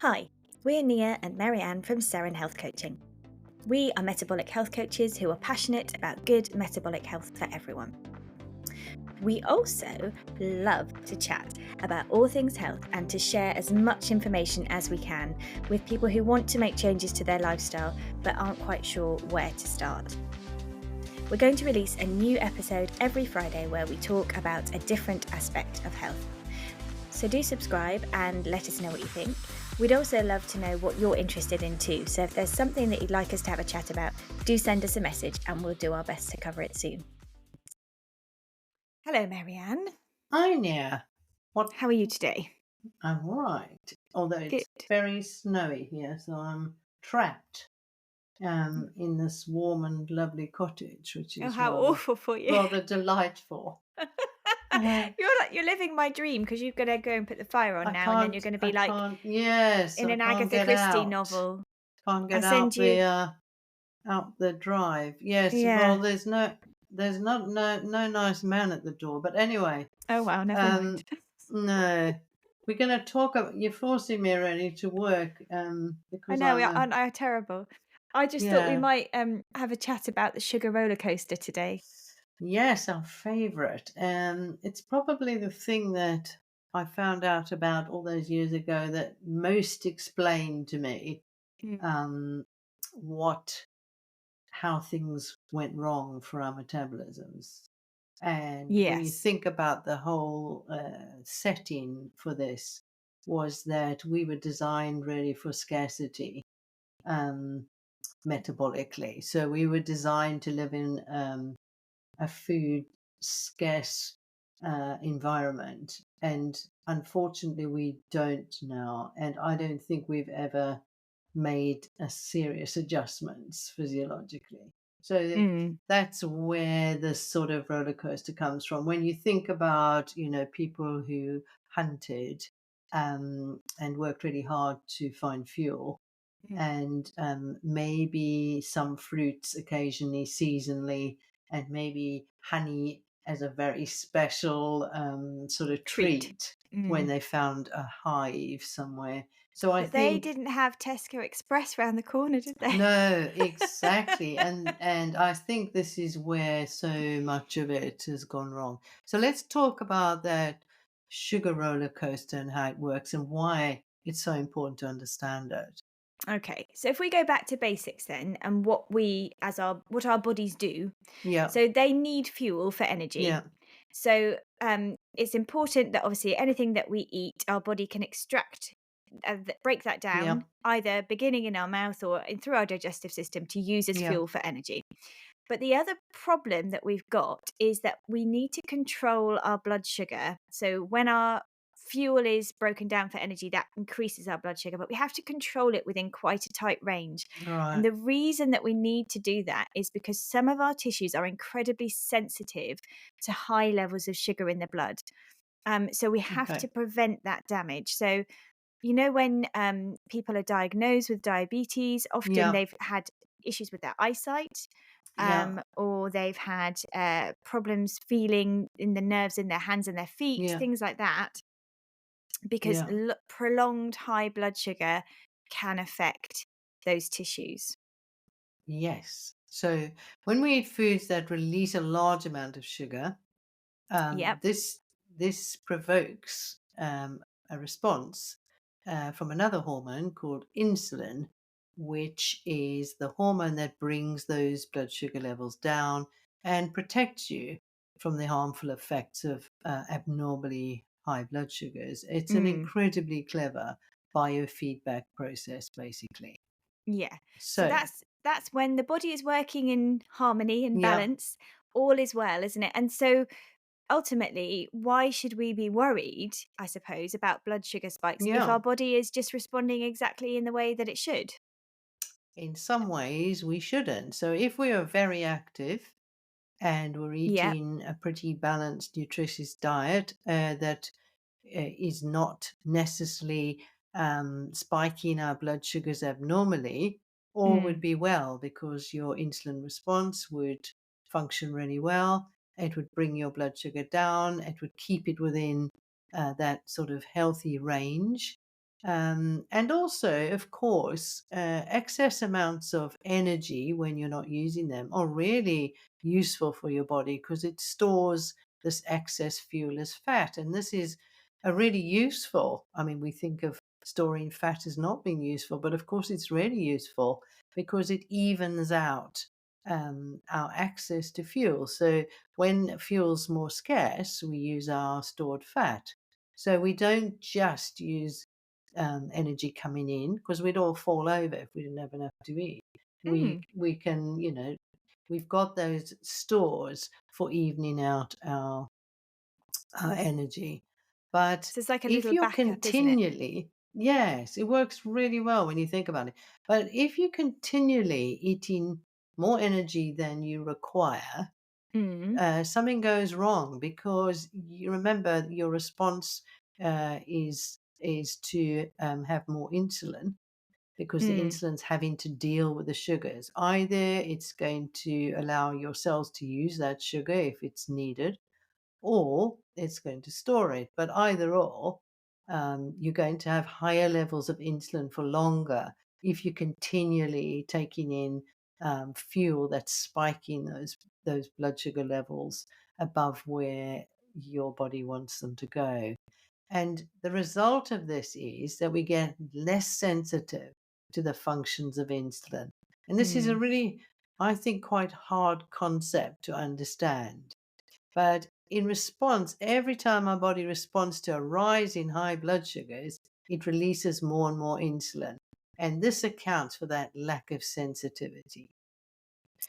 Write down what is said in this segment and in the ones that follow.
Hi, we're Nia and Mary-Anne from Seren Health Coaching. We are metabolic health coaches who are passionate about good metabolic health for everyone. We also love to chat about all things health and to share as much information as we can with people who want to make changes to their lifestyle but aren't quite sure where to start. We're going to release a new episode every Friday where we talk about a different aspect of health. So do subscribe and let us know what you think. We'd also love to know what you're interested in too. So if there's something that you'd like us to have a chat about, do send us a message and we'll do our best to cover it soon. Hello, Mary-Anne. Hi, Nia. What? How are you today? I'm all right. Although Good. it's very snowy here, so I'm trapped in this warm and lovely cottage, which Oh, is how rather awful for you. rather delightful. Uh, You're living my dream because you're going to go and put the fire on I now and then you're can't. going to I be like can't. Yes, in I an can't Agatha get Christie out. novel. Can't I'll get send you. out the drive. Yes. Well, Yeah. there's not no nice man at the door. But anyway, Oh, wow. Never mind. um, no. We're going to talk about. You're forcing me really to work I because know, I'm a aren't I terrible? I just thought we yeah. might have a chat about the sugar roller coaster today. Yes, our favorite. It's probably the thing that I found out about all those years ago that most explained to me Mm. um, what how things went wrong for our metabolisms. And when you Yes. think about the whole setting for this, was that we were designed really for scarcity. Um, Metabolically. So we were designed to live in a food scarce environment. And unfortunately, we don't now. And I don't think we've ever made a serious adjustments physiologically. So Mm. that's where this sort of roller coaster comes from. When you think about, people who hunted and worked really hard to find fuel, Mm. and maybe some fruits occasionally, seasonally, and maybe honey as a very special sort of Treat. treat when Mm. they found a hive somewhere. So I But they think didn't have Tesco Express round the corner, did they? no, exactly, and I think this is where so much of it has gone wrong. So let's talk about that sugar roller coaster and how it works and why it's so important to understand it. Okay, so if we go back to basics then, and what our bodies do, Yeah, so they need fuel for energy. yeah, So it's important that obviously anything that we eat, our body can extract, break that yeah, down, either beginning in our mouth or through our digestive system to use as yeah. fuel for energy. But the other problem that we've got is that we need to control our blood sugar. So when our fuel is broken down for energy, that increases our blood sugar, but we have to control it within quite a tight range. And Right. the reason that we need to do that is because some of our tissues are incredibly sensitive to high levels of sugar in the blood. So we have to Okay. prevent that damage. So, when people are diagnosed with diabetes, often Yeah. they've had issues with their eyesight, Yeah. or they've had problems feeling in the nerves in their hands and their feet, Yeah. things like that, because Yeah. prolonged high blood sugar can affect those tissues. Yes. So when we eat foods that release a large amount of sugar, Yep. this provokes a response from another hormone called insulin, which is the hormone that brings those blood sugar levels down and protects you from the harmful effects of abnormally high blood sugars. It's an Mm, incredibly clever biofeedback process, basically. yeah. So So, that's when the body is working in harmony and yeah, balance, all is well, isn't it? And so ultimately, why should we be worried, I suppose, about blood sugar spikes if yeah. our body is just responding exactly in the way that it should? In some ways, we shouldn't. So, if we are very active and we're Yep. eating a pretty balanced, nutritious diet that is not necessarily spiking our blood sugars abnormally, all would Mm, be well because your insulin response would function really well. It would bring your blood sugar down, it would keep it within that sort of healthy range. And also, of course, excess amounts of energy when you're not using them are really useful for your body because it stores this excess fuel as fat. And this is a really useful, I mean, we think of storing fat as not being useful, but of course, it's really useful because it evens out our access to fuel. So when fuel's more scarce, we use our stored fat. So we don't just use energy coming in because we'd all fall over if we didn't have enough to eat. Mm. We can, we've got those stores for evening out our energy. But So it's like a if little you're backup, isn't it? continually, yes, it works really well when you think about it. But if you're continually eating more energy than you require, Mm. something goes wrong because you remember your response is to have more insulin because the Mm. insulin's having to deal with the sugars. Either it's going to allow your cells to use that sugar if it's needed, or it's going to store it. But either or, you're going to have higher levels of insulin for longer if you're continually taking in fuel that's spiking those blood sugar levels above where your body wants them to go. And the result of this is that we get less sensitive to the functions of insulin. And this is a Mm. really, I think, quite hard concept to understand. But in response, every time our body responds to a rise in high blood sugars, it releases more and more insulin. And this accounts for that lack of sensitivity.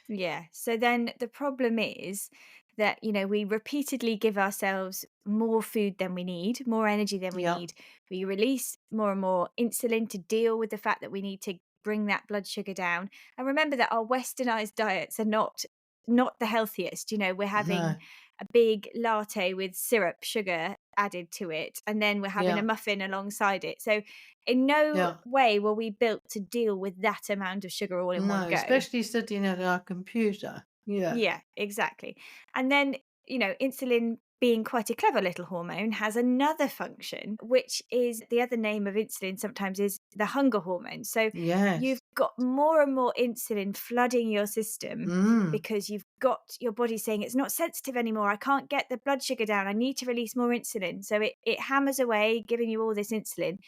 Yeah. So then the problem is that, we repeatedly give ourselves more food than we need, more energy than we Yeah, need. We release more and more insulin to deal with the fact that we need to bring that blood sugar down. And remember that our westernized diets are not the healthiest. We're having no, a big latte with syrup, sugar added to it, and then we're having a yeah, muffin alongside it. So in no yeah. way were we built to deal with that amount of sugar all in one No, go. especially sitting at our computer. Yeah, Yeah, exactly. And then, insulin being quite a clever little hormone has another function, which is the other name of insulin sometimes is the hunger hormone. So yes. you've got more and more insulin flooding your system Mm, because you've got your body saying it's not sensitive anymore. I can't get the blood sugar down. I need to release more insulin. So it hammers away, giving you all this insulin.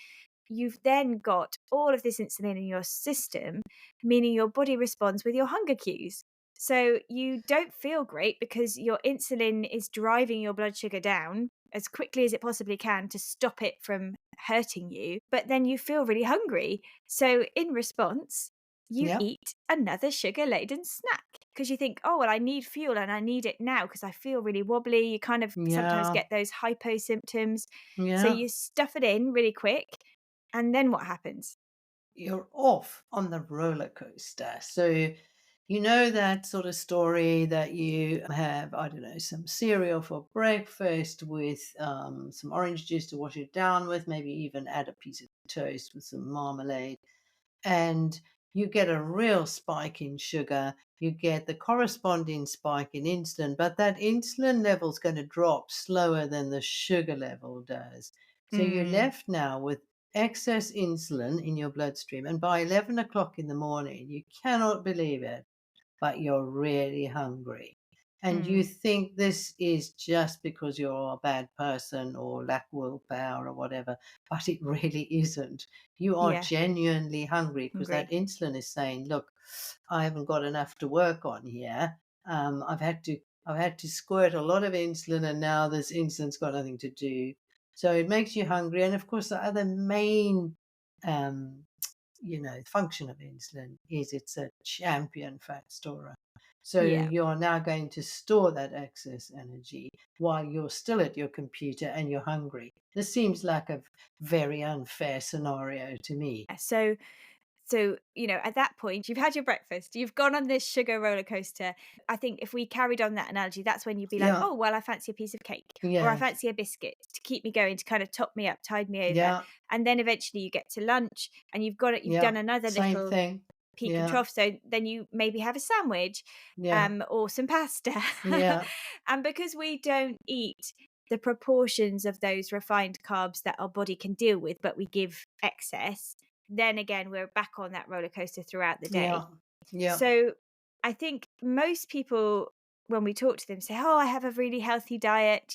You've then got all of this insulin in your system, meaning your body responds with your hunger cues. So you don't feel great because your insulin is driving your blood sugar down as quickly as it possibly can to stop it from hurting you. But then you feel really hungry. So in response, you yeah, eat another sugar laden snack because you think, oh, well, I need fuel and I need it now because I feel really wobbly. You kind of sometimes yeah, get those hypo symptoms. So yeah. you stuff it in really quick. And then what happens? You're off on the roller coaster. So, you know that sort of story that you have, I don't know, some cereal for breakfast with some orange juice to wash it down with, maybe even add a piece of toast with some marmalade, and you get a real spike in sugar. You get the corresponding spike in insulin, but that insulin level is going to drop slower than the sugar level does. So you're Mm, left now with excess insulin in your bloodstream. And by 11 o'clock in the morning, you cannot believe it, but you're really hungry. And you mm, think this is just because you're a bad person or lack willpower or whatever, but it really isn't. You are yeah, genuinely hungry because that hungry. insulin is saying, "Look, I haven't got enough to work on here. I've had to squirt a lot of insulin, and now this insulin's got nothing to do." So it makes you hungry. And of course, the other main um, function of insulin is it's a champion fat storer. So Yeah. you're now going to store that excess energy while you're still at your computer and you're hungry. This seems like a very unfair scenario to me. So, at that point, you've had your breakfast, you've gone on this sugar roller coaster. I think if we carried on that analogy, that's when you'd be like, Yeah, oh, well, I fancy a piece of cake or I yes, fancy a biscuit to keep me going, to kind of top me up, tide me over. yeah, And then eventually you get to lunch and you've yeah, done another same little thing. peak and Yeah, trough. So then you maybe have a sandwich yeah, or some pasta. yeah, And because we don't eat the proportions of those refined carbs that our body can deal with, but we give excess, then again, we're back on that roller coaster throughout the day. Yeah. Yeah. So I think most people, when we talk to them, say, "Oh, I have a really healthy diet,"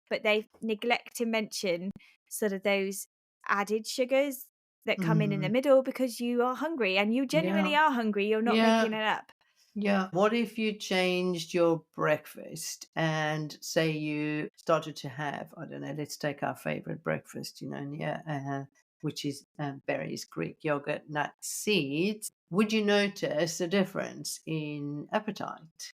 but they neglect to mention sort of those added sugars that come in the Mm. middle because you are hungry and you genuinely Yeah. are hungry. You're not Yeah. making it up. Yeah. What if you changed your breakfast and say you started to have, I don't know, let's take our favorite breakfast, Nia, which is berries, Greek yogurt, nuts, seeds. Would you notice a difference in appetite?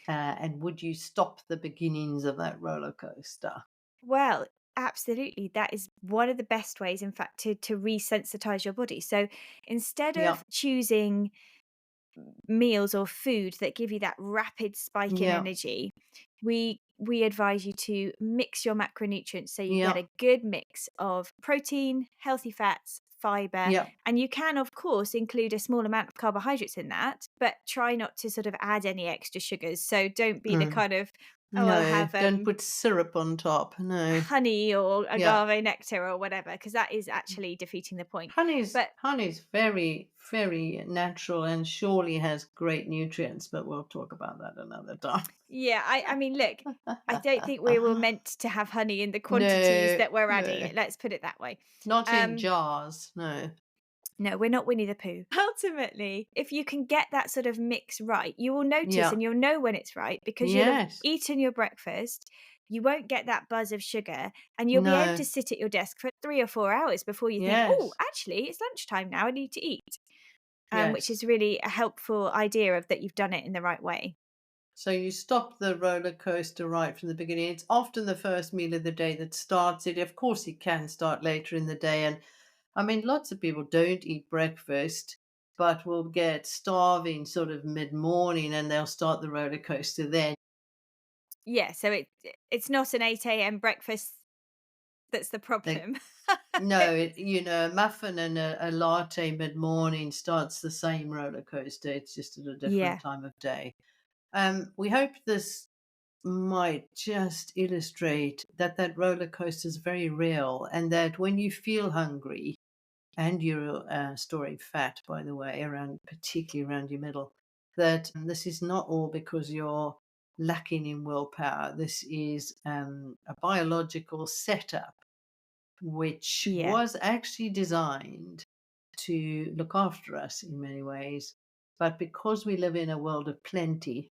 And would you stop the beginnings of that roller coaster? Well, absolutely. That is one of the best ways, in fact, to resensitize your body. So instead Yeah. of choosing meals or food that give you that rapid spike in Yeah. energy, we advise you to mix your macronutrients so you get Yeah. a good mix of protein, healthy fats, fiber, Yeah. and you can of course include a small amount of carbohydrates in that, but try not to sort of add any extra sugars. So don't be the Mm. kind of, "Oh, I'll No, have don't put syrup on top. No. honey or Yeah. agave nectar or whatever," because that is actually defeating the point. Honey's But honey's very, very natural and surely has great nutrients, but we'll talk about that another time. yeah, I mean, look, I don't think we were meant to have honey in the quantities No, that we're adding no. it. Let's put it that way. Not in Um, jars, no. no, we're not Winnie the Pooh. Ultimately, if you can get that sort of mix right, you will notice Yeah. and you'll know when it's right because you'll have Yes. eaten your breakfast. You won't get that buzz of sugar, and you'll be able No. to sit at your desk for 3 or 4 hours before you think, "Oh, Yes. actually, it's lunchtime now. I need to eat." Which Yes. is really a helpful idea of that you've done it in the right way. So you stop the roller coaster right from the beginning. It's often the first meal of the day that starts it. Of course, it can start later in the day. And I mean, lots of people don't eat breakfast, but will get starving sort of mid morning and they'll start the roller coaster then. Yeah, so it's not an 8 a.m. breakfast that's the They, problem. no, a muffin and a latte mid morning starts the same roller coaster. It's just at a different Yeah. time of day. We hope this might just illustrate that that roller coaster is very real and that when you feel hungry and you're storing fat, by the way, around particularly around your middle, that this is not all because you're lacking in willpower. This is a biological setup which Yeah. was actually designed to look after us in many ways. But because we live in a world of plenty,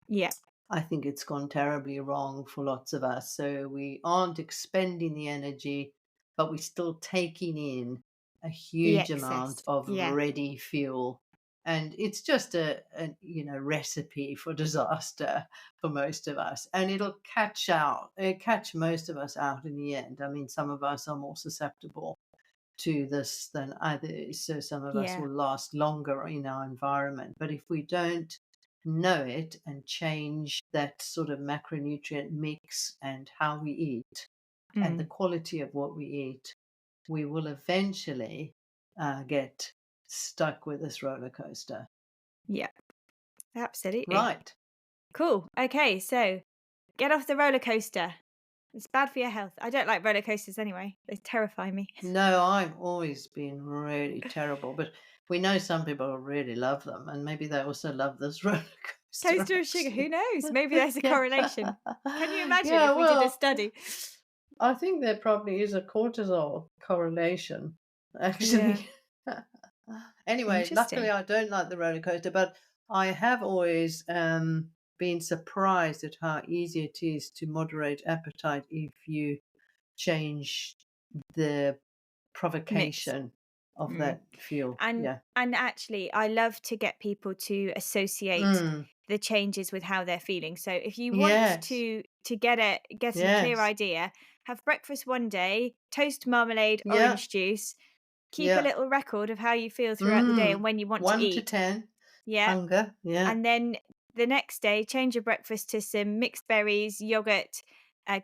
Yeah. I think it's gone terribly wrong for lots of us. So we aren't expending the energy, but we're still taking in a The huge amount excess. of Yeah. ready fuel. And it's just a recipe for disaster for most of us. And it'll catch most of us out in the end. I mean, some of us are more susceptible to this than others. So some of us Yeah. will last longer in our environment. But if we don't know it and change that sort of macronutrient mix and how we eat and the Mm. quality of what we eat, we will eventually get stuck with this roller coaster. Yeah. Absolutely. Right. Cool. Okay, so get off the roller coaster. It's bad for your health. I don't like roller coasters anyway. They terrify me. No, I've always been really terrible, but we know some people really love them, and maybe they also love this roller coaster, Toaster of sugar. Who actually. knows? Maybe there's a Yeah. correlation. Can you imagine Yeah, if we did a well, study? I think there probably is a cortisol correlation, Yeah. actually. Anyway, luckily Interesting. I don't like the roller coaster, but I have always been surprised at how easy it is to moderate appetite if you change the Mix. provocation of Mm. that fuel. And Yeah. and actually, I love to get people to associate Mm. the changes with how they're feeling. So if you want Yes. to get a clear Yes. idea, have breakfast one day, toast, marmalade, Yeah. orange juice, keep a Yeah. little record of how you feel throughout the day and Mm. when you want to 1 to eat. 10. Yeah. Hunger. Yeah. And then the next day, change your breakfast to some mixed berries, yogurt,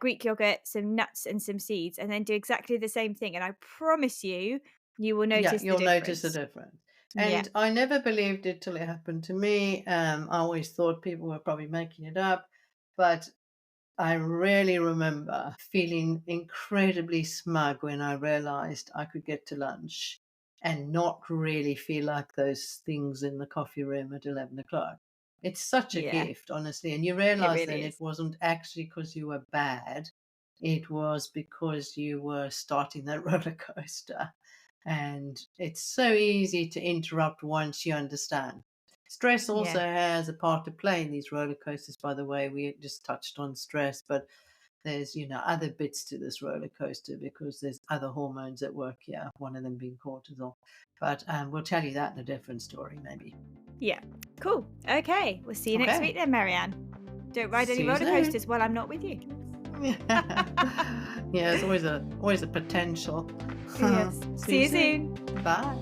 Greek yogurt, some nuts, and some seeds, and then do exactly the same thing. And I promise you, you will Yeah, notice the you'll notice the difference. difference. Yeah. And I never believed it till it happened to me. I always thought people were probably making it up, but I really remember feeling incredibly smug when I realized I could get to lunch and not really feel like those things in the coffee room at 11 o'clock. It's such a Yeah, gift, honestly. And you it realize then really it is. wasn't actually because you were bad, it was because you were starting that roller coaster. And it's so easy to interrupt once you understand. Stress also Yeah. has a part to play in these roller coasters, by the way. We just touched on stress, but there's, other bits to this roller coaster because there's other hormones at work here, one of them being cortisol. But we'll tell you that in a different story, maybe. Yeah. Cool. Okay. We'll see you next week Okay. then, Marianne. Don't ride any See you roller soon. coasters while I'm not with you. Yeah, there's always a potential. Yes. See See you you soon. soon. Bye.